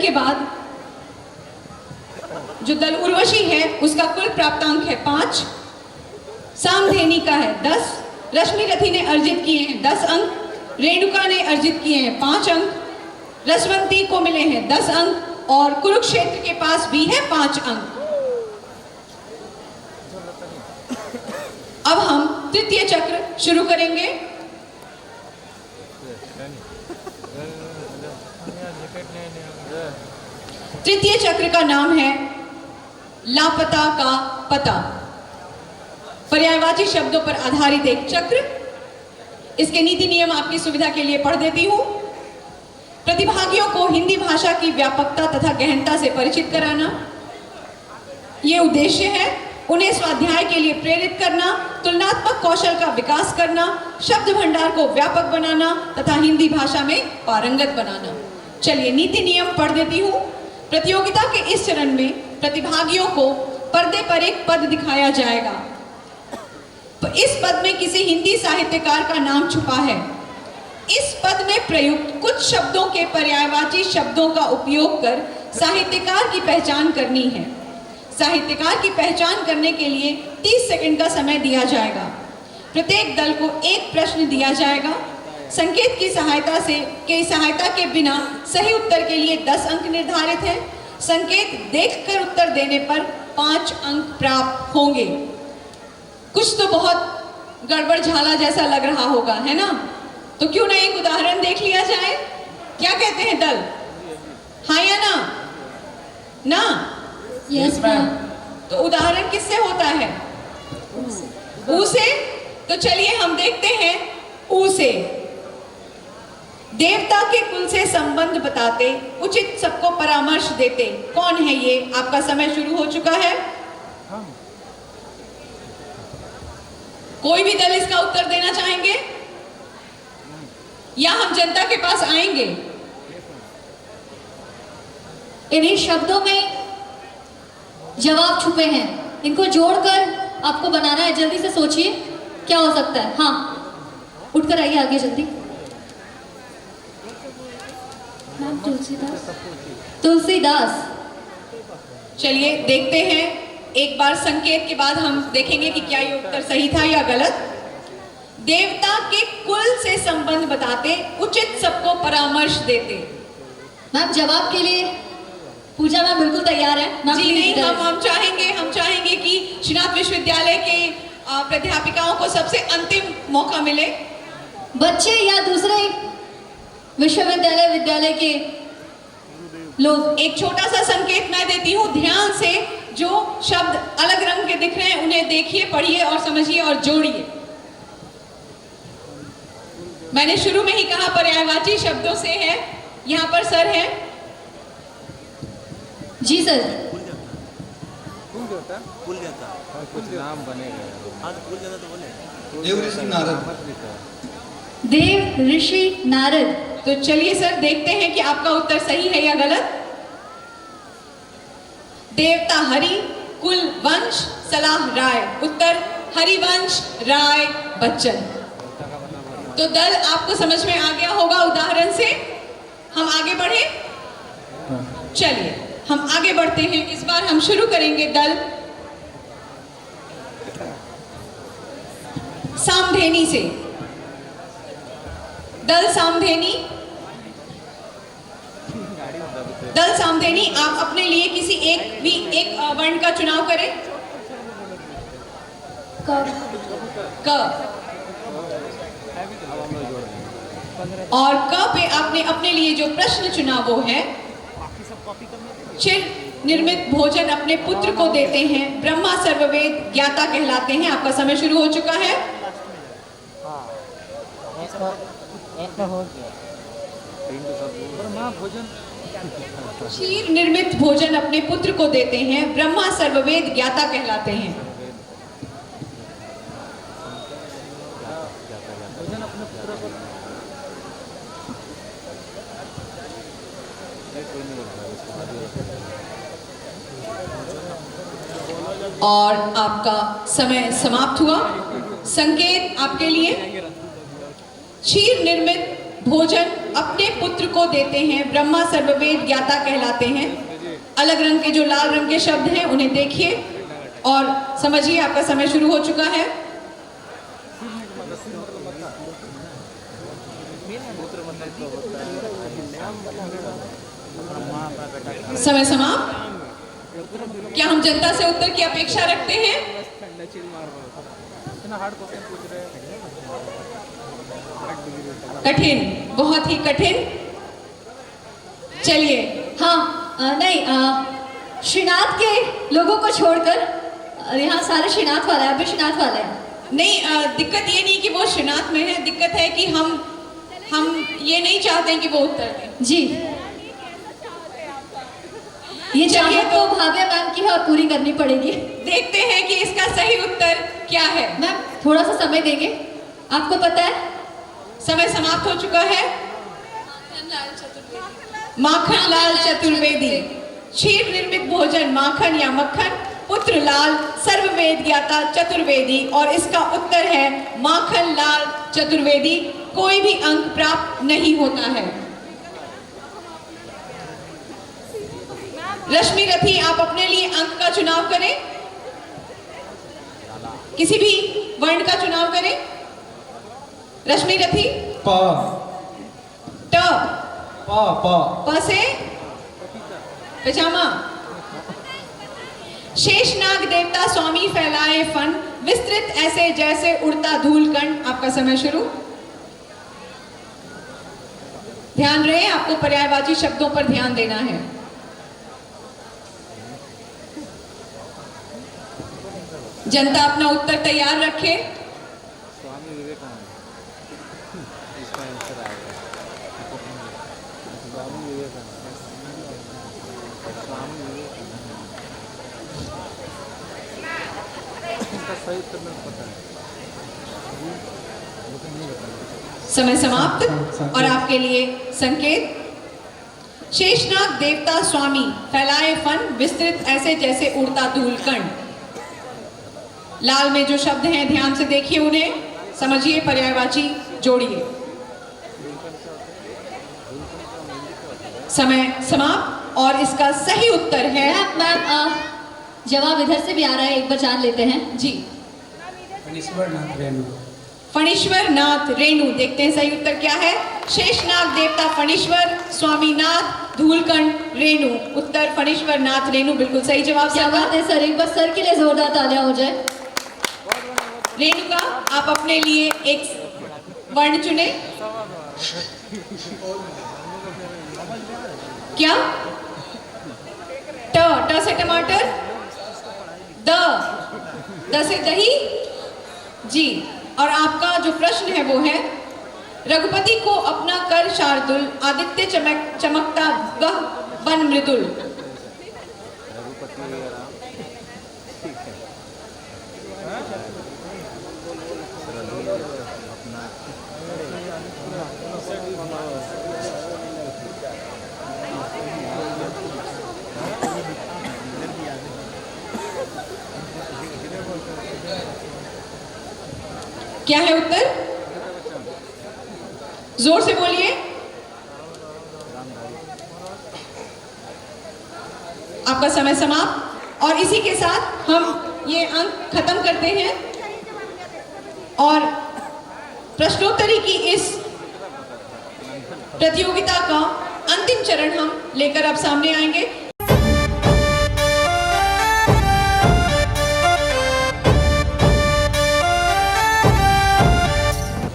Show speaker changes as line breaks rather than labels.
के बाद जो दल उर्वशी है उसका कुल प्राप्तांक है 5, सामधेनी का है 10, रश्मि रथी ने अर्जित किए हैं 10 अंक, रेणुका ने अर्जित किए हैं 5 अंक, रसवंती को मिले हैं 10 अंक और कुरुक्षेत्र के पास भी है 5 अंक। अब हम तृतीय चक्र शुरू करेंगे। तृतीय चक्र का नाम है लापता का पता, पर्यायवाची शब्दों पर आधारित एक चक्र। इसके नीति नियम आपकी सुविधा के लिए पढ़ देती हूं। प्रतिभागियों को हिंदी भाषा की व्यापकता तथा गहनता से परिचित कराना ये उद्देश्य है। उन्हें स्वाध्याय के लिए प्रेरित करना, तुलनात्मक कौशल का विकास करना, शब्द भंडार को व्यापक बनाना तथा हिंदी भाषा में पारंगत बनाना। चलिए नीति नियम पढ़ देती हूँ। प्रतियोगिता के इस चरण में प्रतिभागियों को पर्दे पर एक पद दिखाया जाएगा। इस पद में किसी हिंदी साहित्यकार का नाम छुपा है। इस पद में प्रयुक्त कुछ शब्दों के पर्यायवाची शब्दों का उपयोग कर साहित्यकार की पहचान करनी है। साहित्यकार की पहचान करने के लिए 30 सेकंड का समय दिया जाएगा। प्रत्येक दल को एक प्रश्न दिया जाएगा। संकेत की सहायता के बिना सही उत्तर के लिए 10 अंक निर्धारित है। संकेत देखकर उत्तर देने पर 5 अंक प्राप्त होंगे। कुछ तो बहुत गड़बड़ झाला जैसा लग रहा होगा, है ना? तो क्यों ना एक उदाहरण देख लिया जाए। क्या कहते हैं दल? हाँ या ना? ना?
Yes ma'am.
तो उदाहरण किससे होता है? ऊ से। तो चलिए हम देखते हैं ऊ से। देवता के कुल से संबंध बताते, उचित सबको परामर्श देते। कौन है ये? आपका समय शुरू हो चुका है। कोई भी दल इसका उत्तर देना चाहेंगे या हम जनता के पास आएंगे?
इन्हीं शब्दों में जवाब छुपे हैं, इनको जोड़कर आपको बनाना है। जल्दी से सोचिए क्या हो सकता है। हाँ, उठकर आइए आगे जल्दी। मैम तुलसीदास। तुलसीदास।
चलिए देखते हैं। एक बार संकेत के बाद हम देखेंगे कि क्या ये उत्तर सही था या गलत। देवता के कुल से संबंध बताते, उचित सबको परामर्श देते।
मैम जवाब के लिए पूजा मैम बिल्कुल तैयार है।
जी नहीं, हम चाहेंगे कि श्रीनाथ विश्वविद्यालय के प्राध्यापिकाओं को सबसे अंतिम मौका मिले।
बच्चे या दूसरे विद्यालय के लोग।
एक छोटा सा संकेत मैं देती हूँ, ध्यान से जो शब्द अलग रंग के दिख रहे हैं उन्हें देखिए, पढ़िए और समझिए और जोड़िए। मैंने शुरू में ही कहा पर्यायवाची शब्दों से है। यहाँ पर सर है।
जी सर।
खुल जाता कुछ नाम बनेगा। हाँ तो खुल जाता तो बोले।
देव ऋषि नारद।
देव ऋषि नारद।
तो चलिए सर देखते हैं कि आपका उत्तर सही है या गलत। देवता हरि, कुल वंश, सलाह राय। उत्तर हरिवंश राय बच्चन। तो दल आपको समझ में आ गया होगा उदाहरण से। हम आगे बढ़े। चलिए हम आगे बढ़ते हैं। इस बार हम शुरू करेंगे दल सामधेनी से। दल सामधेनी। दल सामधेनी, आप अपने लिए किसी एक वर्ण का चुनाव करें। क। और क पे आपने अपने लिए जो प्रश्न चुना वो है, चिर निर्मित भोजन अपने पुत्र को देते हैं, ब्रह्मा सर्ववेद ज्ञाता कहलाते हैं। आपका समय शुरू हो चुका है। क्षीर निर्मित भोजन अपने पुत्र को देते हैं, ब्रह्मा सर्ववेद ज्ञाता कहलाते हैं। और आपका समय समाप्त हुआ। संकेत आपके लिए, क्षीर निर्मित भोजन अपने पुत्र को देते हैं। ब्रह्मा सर्ववेद ज्ञाता कहलाते हैं। अलग रंग के जो लाल रंग के शब्द हैं उन्हें देखिए और समझिए। आपका समय शुरू हो चुका है। समय समाप्त। क्या हम जनता से उत्तर की अपेक्षा रखते हैं? कठिन, बहुत ही कठिन। चलिए।
हाँ नहीं, श्रीनाथ के लोगों को छोड़कर यहाँ सारे श्रीनाथ वाले हैं, अभी श्रीनाथ वाले हैं।
नहीं, दिक्कत ये नहीं कि वो श्रीनाथ में है, दिक्कत है कि हम ये नहीं चाहते हैं कि वो उत्तर दें।
जी, ये चाहिए तो भाव्य मैम की है और पूरी करनी पड़ेगी।
देखते हैं कि इसका सही उत्तर क्या है।
मैम थोड़ा सा समय देंगे, आपको पता है
समय समाप्त हो चुका है। माखन लाल चतुर्वेदी। क्षीर निर्मित भोजन माखन या मक्खन, पुत्र लाल सर्ववेद ज्ञाता चतुर्वेदी, और इसका उत्तर है माखन लाल चतुर्वेदी। कोई भी अंक प्राप्त नहीं होता है। रश्मि रथी, आप अपने लिए अंक का चुनाव करें, किसी भी वर्ण का चुनाव करें। रश्मि रथी।
प
ट
प प
प से पजामा। शेषनाग देवता स्वामी फैलाए फन, विस्तृत ऐसे जैसे उड़ता धूलकण। आपका समय शुरू। ध्यान रहे, आपको पर्यायवाची शब्दों पर ध्यान देना है। जनता अपना उत्तर तैयार रखे।
स्वामी विवेकानंद इसका आंसर आएगा। स्वामी विवेकानंद, स्वामी विवेकानंद इसका सही उत्तर मेरे को पता है।
समय समाप्त और आपके लिए संकेत। शेषनाग देवता स्वामी फैलाए फन, विस्तृत ऐसे जैसे उड़ता धूलकण। लाल में जो शब्द हैं ध्यान से देखिए, उन्हें समझिए, पर्यायवाची जोड़िए। समय समाप्त और इसका सही उत्तर है।
मैम जवाब इधर से भी आ रहा है, एक बार जान लेते हैं।
जी,
फणीश्वर नाथ रेणु।
फणीश्वर नाथ रेणु। देखते हैं सही उत्तर क्या है। शेषनाग देवता फणीश्वर, स्वामीनाथ धूलकंठ रेणु। उत्तर फणीश्वर नाथ रेणु बिल्कुल सही जवाब।
क्या बात है सर, एक बार सर के लिए जोरदार तालियां हो जाए।
रेणुका, आप अपने लिए एक वर्ण चुने। क्या? ट से टमाटर, द से दही। जी, और आपका जो प्रश्न है वो है, रघुपति को अपना कर शार्दुल, आदित्य चमकता गह वन मृदुल।
रघुपति राम, ठीक है। अपना
क्या है उत्तर? जोर से बोलिए। आपका समय समाप्त और इसी के साथ हम ये अंक खत्म करते हैं और प्रश्नोत्तरी की इस प्रतियोगिता का अंतिम चरण हम लेकर अब सामने आएंगे।